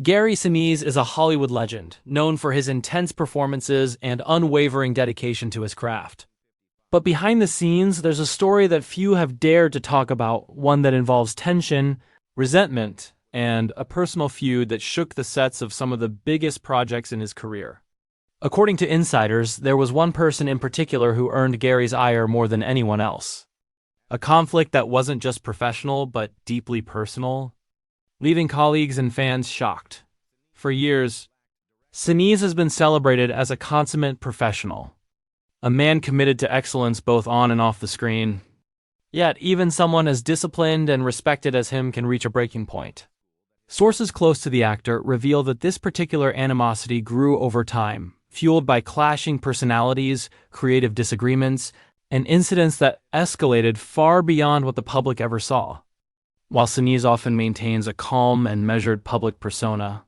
Gary Sinise is a Hollywood legend, known for his intense performances and unwavering dedication to his craft. But behind the scenes, there's a story that few have dared to talk about, one that involves tension, resentment, and a personal feud that shook the sets of some of the biggest projects in his career. According to insiders, there was one person in particular who earned Gary's ire more than anyone else. A conflict that wasn't just professional, but deeply personal, leaving colleagues and fans shocked. For years, Sinise has been celebrated as a consummate professional, a man committed to excellence both on and off the screen. Yet, even someone as disciplined and respected as him can reach a breaking point. Sources close to the actor reveal that this particular animosity grew over time, fueled by clashing personalities, creative disagreements, and incidents that escalated far beyond what the public ever saw. While Sinise often maintains a calm and measured public persona,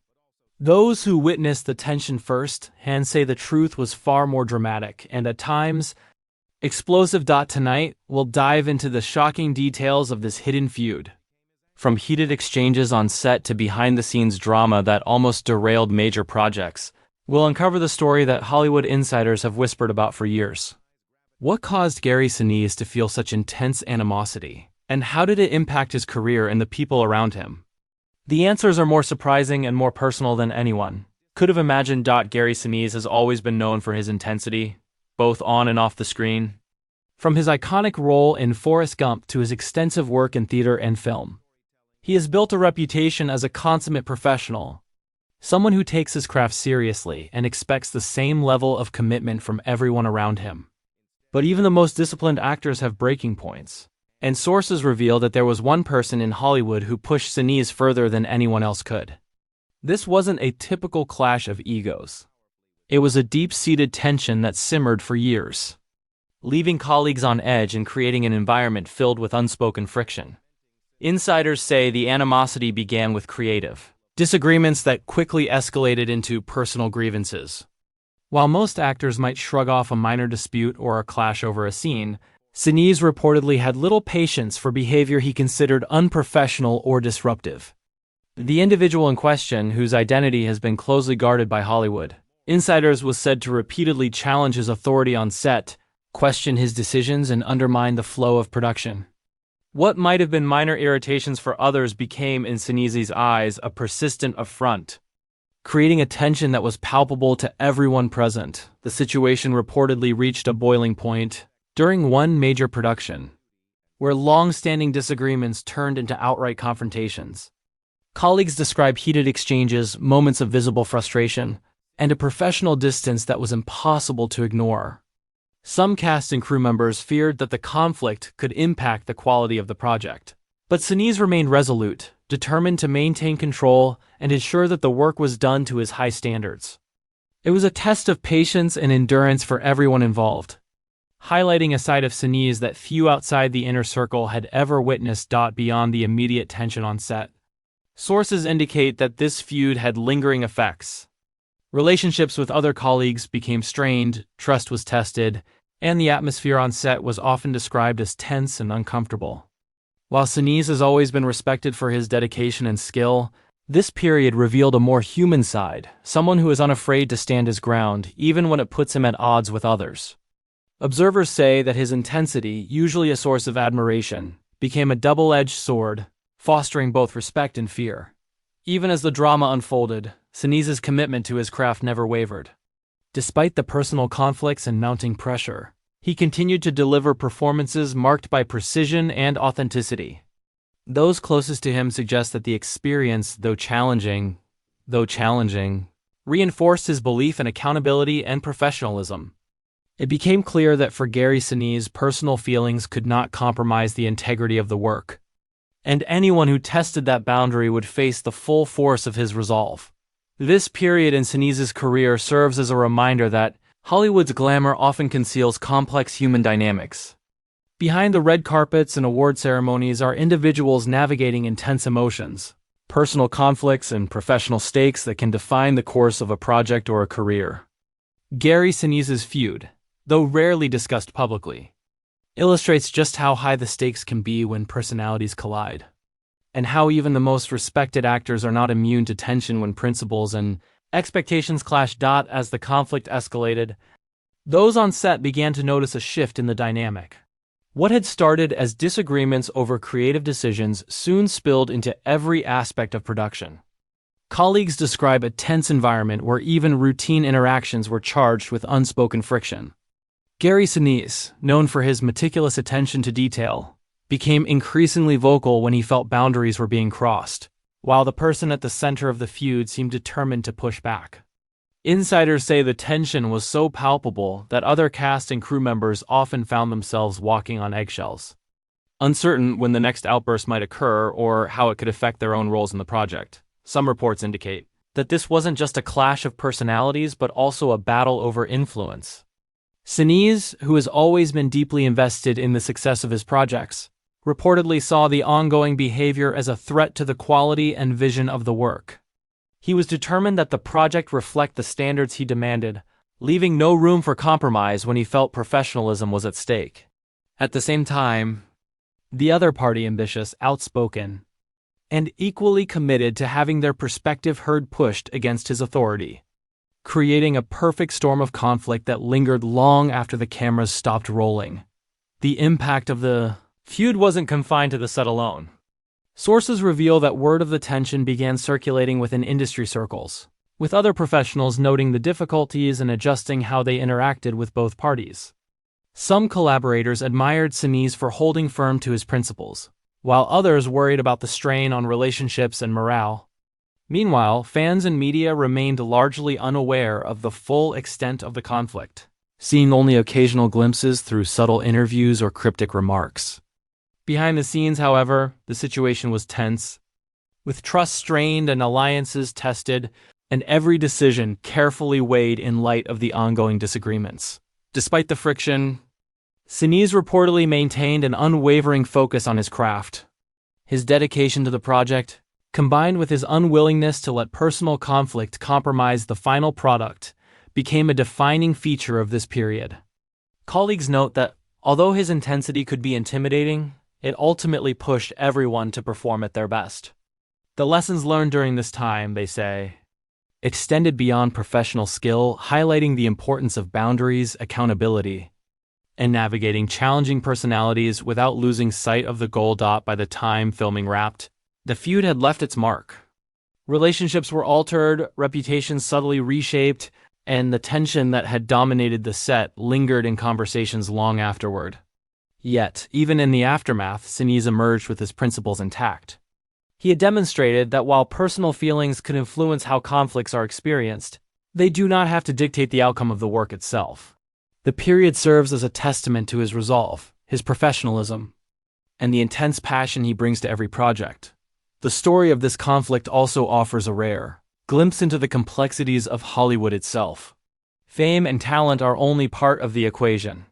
those who witnessed the tension firsthand say the truth was far more dramatic and, at times, explosive. Tonight, we'll dive into the shocking details of this hidden feud. From heated exchanges on set to behind-the-scenes drama that almost derailed major projects, we'll uncover the story that Hollywood insiders have whispered about for years. What caused Gary Sinise to feel such intense animosity? And how did it impact his career and the people around him? The answers are more surprising and more personal than anyone could have imagined. Gary Sinise has always been known for his intensity, both on and off the screen. From his iconic role in Forrest Gump to his extensive work in theater and film, he has built a reputation as a consummate professional, someone who takes his craft seriously and expects the same level of commitment from everyone around him. But even the most disciplined actors have breaking points. And sources reveal that there was one person in Hollywood who pushed Sinise further than anyone else could. This wasn't a typical clash of egos. It was a deep-seated tension that simmered for years, leaving colleagues on edge and creating an environment filled with unspoken friction. Insiders say the animosity began with creative disagreements that quickly escalated into personal grievances. While most actors might shrug off a minor dispute or a clash over a scene, Sinise reportedly had little patience for behavior he considered unprofessional or disruptive. The individual in question, whose identity has been closely guarded by Hollywood insiders, was said to repeatedly challenge his authority on set, question his decisions, and undermine the flow of production. What might have been minor irritations for others became, in Sinise's eyes, a persistent affront, creating a tension that was palpable to everyone present. The situation reportedly reached a boiling point during one major production, where long-standing disagreements turned into outright confrontations. Colleagues describe heated exchanges, moments of visible frustration, and a professional distance that was impossible to ignore. Some cast and crew members feared that the conflict could impact the quality of the project. But Sinise remained resolute, determined to maintain control and ensure that the work was done to his high standards. It was a test of patience and endurance for everyone involved, highlighting a side of Sinise that few outside the inner circle had ever witnessed. Beyond the immediate tension on set, sources indicate that this feud had lingering effects. Relationships with other colleagues became strained, trust was tested, and the atmosphere on set was often described as tense and uncomfortable. While Sinise has always been respected for his dedication and skill, this period revealed a more human side, someone who is unafraid to stand his ground, even when it puts him at odds with others. Observers say that his intensity, usually a source of admiration, became a double-edged sword, fostering both respect and fear. Even as the drama unfolded, Sinise's commitment to his craft never wavered. Despite the personal conflicts and mounting pressure, he continued to deliver performances marked by precision and authenticity. Those closest to him suggest that the experience, though challenging, reinforced his belief in accountability and professionalism. It became clear that for Gary Sinise, personal feelings could not compromise the integrity of the work, and anyone who tested that boundary would face the full force of his resolve. This period in Sinise's career serves as a reminder that Hollywood's glamour often conceals complex human dynamics. Behind the red carpets and award ceremonies are individuals navigating intense emotions, personal conflicts, and professional stakes that can define the course of a project or a career. Gary Sinise's feud, though rarely discussed publicly, illustrates just how high the stakes can be when personalities collide. and how even the most respected actors are not immune to tension when principles and expectations clash. As the conflict escalated, those on set began to notice a shift in the dynamic. What had started as disagreements over creative decisions soon spilled into every aspect of production. Colleagues describe a tense environment where even routine interactions were charged with unspoken friction. Gary Sinise, known for his meticulous attention to detail, became increasingly vocal when he felt boundaries were being crossed, while the person at the center of the feud seemed determined to push back. Insiders say the tension was so palpable that other cast and crew members often found themselves walking on eggshells, uncertain when the next outburst might occur or how it could affect their own roles in the project. Some reports indicate that this wasn't just a clash of personalities but also a battle over influence. Sinise, who has always been deeply invested in the success of his projects, reportedly saw the ongoing behavior as a threat to the quality and vision of the work. He was determined that the project reflect the standards he demanded, leaving no room for compromise when he felt professionalism was at stake. At the same time, the other party, ambitious, outspoken, and equally committed to having their perspective heard, pushed against his authority, creating a perfect storm of conflict that lingered long after the cameras stopped rolling. The impact of the feud wasn't confined to the set alone. Sources reveal that word of the tension began circulating within industry circles, with other professionals noting the difficulties in adjusting how they interacted with both parties. Some collaborators admired Sinise for holding firm to his principles, while others worried about the strain on relationships and morale. Meanwhile, fans and media remained largely unaware of the full extent of the conflict, seeing only occasional glimpses through subtle interviews or cryptic remarks. Behind the scenes, however, the situation was tense, with trust strained and alliances tested, and every decision carefully weighed in light of the ongoing disagreements. Despite the friction, Sinise reportedly maintained an unwavering focus on his craft. His dedication to the project, combined with his unwillingness to let personal conflict compromise the final product, became a defining feature of this period. Colleagues note that, although his intensity could be intimidating, it ultimately pushed everyone to perform at their best. The lessons learned during this time, they say, extended beyond professional skill, highlighting the importance of boundaries, accountability, and navigating challenging personalities without losing sight of the goal. By the time filming wrapped, the feud had left its mark. Relationships were altered, reputations subtly reshaped, and the tension that had dominated the set lingered in conversations long afterward. Yet, even in the aftermath, Sinise emerged with his principles intact. He had demonstrated that while personal feelings can influence how conflicts are experienced, they do not have to dictate the outcome of the work itself. The period serves as a testament to his resolve, his professionalism, and the intense passion he brings to every project. The story of this conflict also offers a rare glimpse into the complexities of Hollywood itself. Fame and talent are only part of the equation.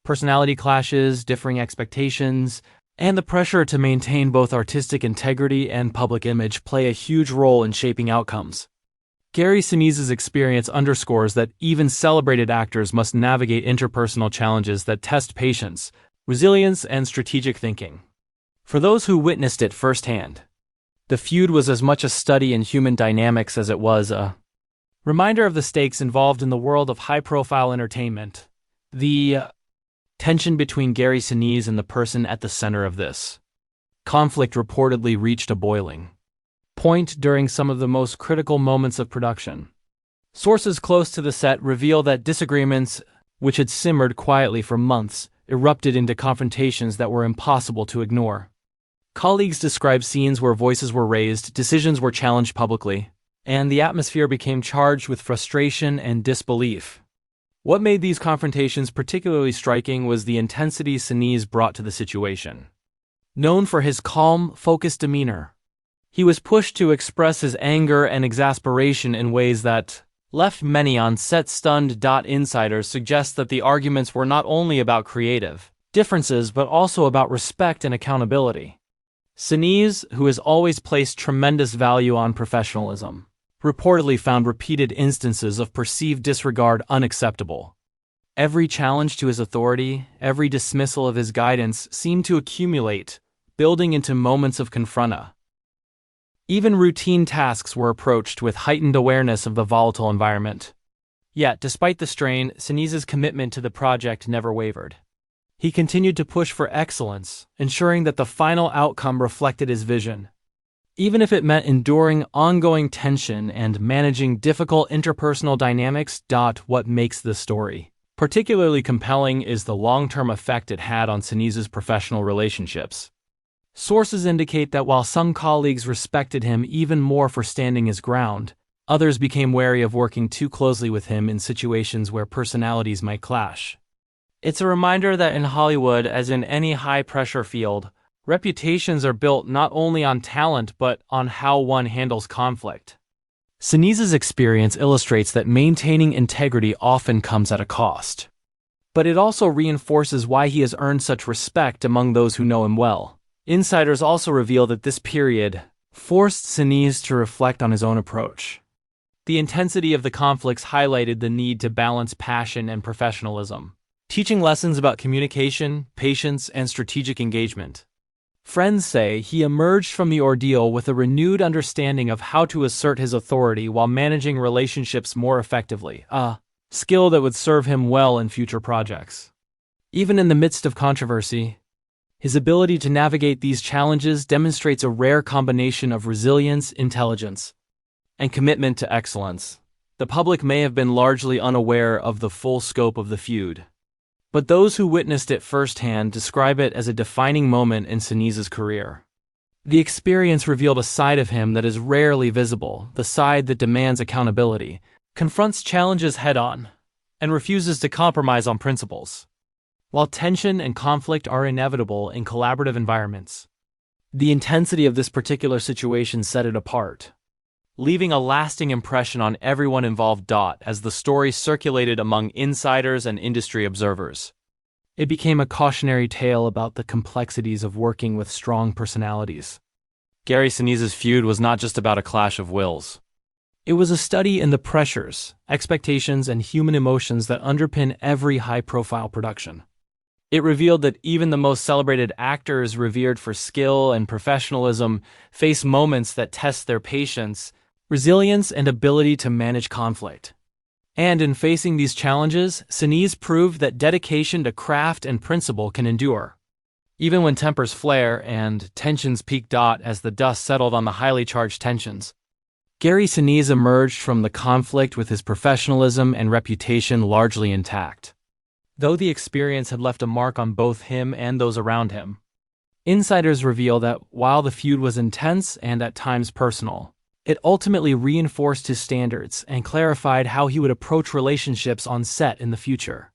Personality clashes, differing expectations, and the pressure to maintain both artistic integrity and public image play a huge role in shaping outcomes. Gary Sinise's experience underscores that even celebrated actors must navigate interpersonal challenges that test patience, resilience, and strategic thinking. For those who witnessed it firsthand, the feud was as much a study in human dynamics as it was a reminder of the stakes involved in the world of high-profile entertainment. The tension between Gary Sinise and the person at the center of this conflict reportedly reached a boiling point during some of the most critical moments of production. Sources close to the set reveal that disagreements, which had simmered quietly for months, erupted into confrontations that were impossible to ignore. Colleagues describe scenes where voices were raised, decisions were challenged publicly, and the atmosphere became charged with frustration and disbelief. What made these confrontations particularly striking was the intensity Sinise brought to the situation. Known for his calm, focused demeanor, he was pushed to express his anger and exasperation in ways that left many on set stunned. Insiders suggest that the arguments were not only about creative differences but also about respect and accountability. Sinise, who has always placed tremendous value on professionalism, reportedly found repeated instances of perceived disregard unacceptable. Every challenge to his authority, every dismissal of his guidance seemed to accumulate, building into moments of confronta. Even routine tasks were approached with heightened awareness of the volatile environment. Yet, despite the strain, Sinise's commitment to the project never wavered. He continued to push for excellence, ensuring that the final outcome reflected his vision. Even if it meant enduring ongoing tension and managing difficult interpersonal dynamics. What makes this story particularly compelling is the long-term effect it had on Sinise's professional relationships. Sources indicate that while some colleagues respected him even more for standing his ground, others became wary of working too closely with him in situations where personalities might clash. It's a reminder that in Hollywood, as in any high-pressure field, reputations are built not only on talent but on how one handles conflict. Sinise's experience illustrates that maintaining integrity often comes at a cost. But it also reinforces why he has earned such respect among those who know him well. Insiders also reveal that this period forced Sinise to reflect on his own approach. The intensity of the conflicts highlighted the need to balance passion and professionalism, teaching lessons about communication, patience, and strategic engagement. Friends say he emerged from the ordeal with a renewed understanding of how to assert his authority while managing relationships more effectively, a skill that would serve him well in future projects. Even in the midst of controversy, his ability to navigate these challenges demonstrates a rare combination of resilience, intelligence, and commitment to excellence. The public may have been largely unaware of the full scope of the feud, but those who witnessed it firsthand describe it as a defining moment in Sinise's career. The experience revealed a side of him that is rarely visible, the side that demands accountability, confronts challenges head-on, and refuses to compromise on principles. While tension and conflict are inevitable in collaborative environments, the intensity of this particular situation set it apart, leaving a lasting impression on everyone involved. As the story circulated among insiders and industry observers, it became a cautionary tale about the complexities of working with strong personalities. Gary Sinise's feud was not just about a clash of wills. It was a study in the pressures, expectations, and human emotions that underpin every high-profile production. It revealed that even the most celebrated actors revered for skill and professionalism face moments that test their patience, resilience, and ability to manage conflict. And in facing these challenges, Sinise proved that dedication to craft and principle can endure. Even when tempers flare and tensions peak. As the dust settled on the highly charged tensions, Gary Sinise emerged from the conflict with his professionalism and reputation largely intact. Though the experience had left a mark on both him and those around him, insiders reveal that while the feud was intense and at times personal, it ultimately reinforced his standards and clarified how he would approach relationships on set in the future.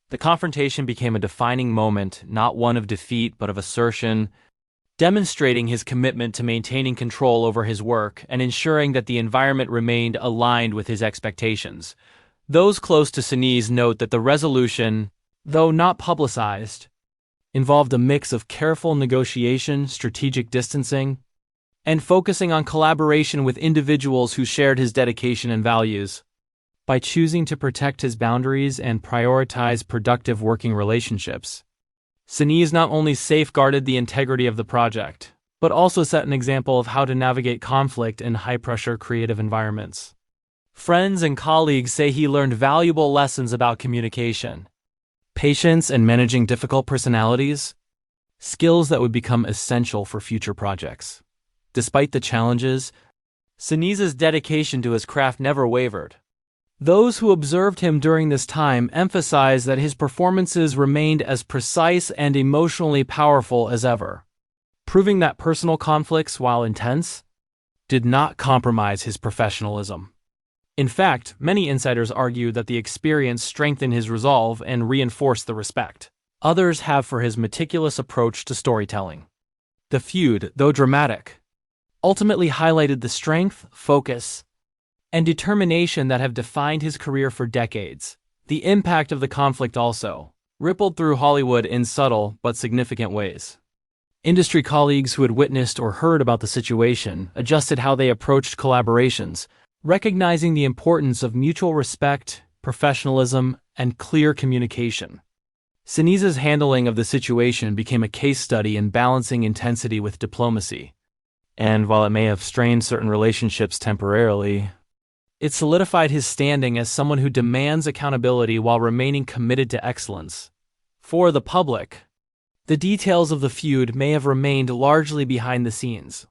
The confrontation became a defining moment, not one of defeat but of assertion, demonstrating his commitment to maintaining control over his work and ensuring that the environment remained aligned with his expectations. Those close to Sinise note that the resolution, though not publicized, involved a mix of careful negotiation, strategic distancing, and focusing on collaboration with individuals who shared his dedication and values. By choosing to protect his boundaries and prioritize productive working relationships, Sinise not only safeguarded the integrity of the project, but also set an example of how to navigate conflict in high-pressure creative environments. Friends and colleagues say he learned valuable lessons about communication, patience, and managing difficult personalities, skills that would become essential for future projects. Despite the challenges, Sinise's dedication to his craft never wavered. Those who observed him during this time emphasized that his performances remained as precise and emotionally powerful as ever, proving that personal conflicts, while intense, did not compromise his professionalism. In fact, many insiders argue that the experience strengthened his resolve and reinforced the respect others have for his meticulous approach to storytelling. The feud, though dramatic, ultimately highlighted the strength, focus, and determination that have defined his career for decades. The impact of the conflict also rippled through Hollywood in subtle but significant ways. Industry colleagues who had witnessed or heard about the situation adjusted how they approached collaborations, recognizing the importance of mutual respect, professionalism, and clear communication. Sinise's handling of the situation became a case study in balancing intensity with diplomacy, And while it may have strained certain relationships temporarily, it solidified his standing as someone who demands accountability while remaining committed to excellence. For the public, the details of the feud may have remained largely behind the scenes.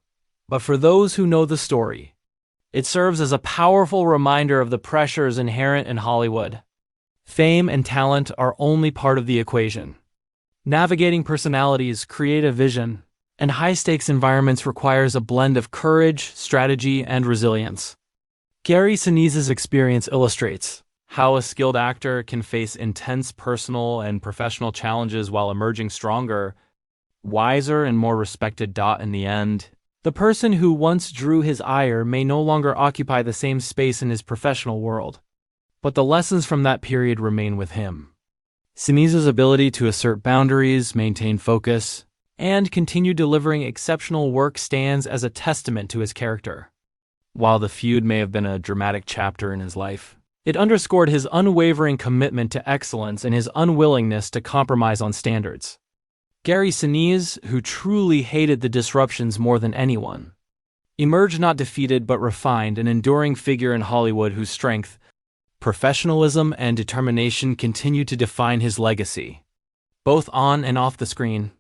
But for those who know the story, it serves as a powerful reminder of the pressures inherent in Hollywood. Fame and talent are only part of the equation. Navigating personalities, creative vision, and high-stakes environments requires a blend of courage, strategy, and resilience. Gary Sinise's experience illustrates how a skilled actor can face intense personal and professional challenges while emerging stronger, wiser, and more respected. In the end, the person who once drew his ire may no longer occupy the same space in his professional world, but the lessons from that period remain with him. Sinise's ability to assert boundaries, maintain focus, and continue delivering exceptional work stands as a testament to his character. While the feud may have been a dramatic chapter in his life, it underscored his unwavering commitment to excellence and his unwillingness to compromise on standards. Gary Sinise, who truly hated the disruptions more than anyone, emerged not defeated but refined, an enduring figure in Hollywood whose strength, professionalism, and determination continue to define his legacy, both on and off the screen.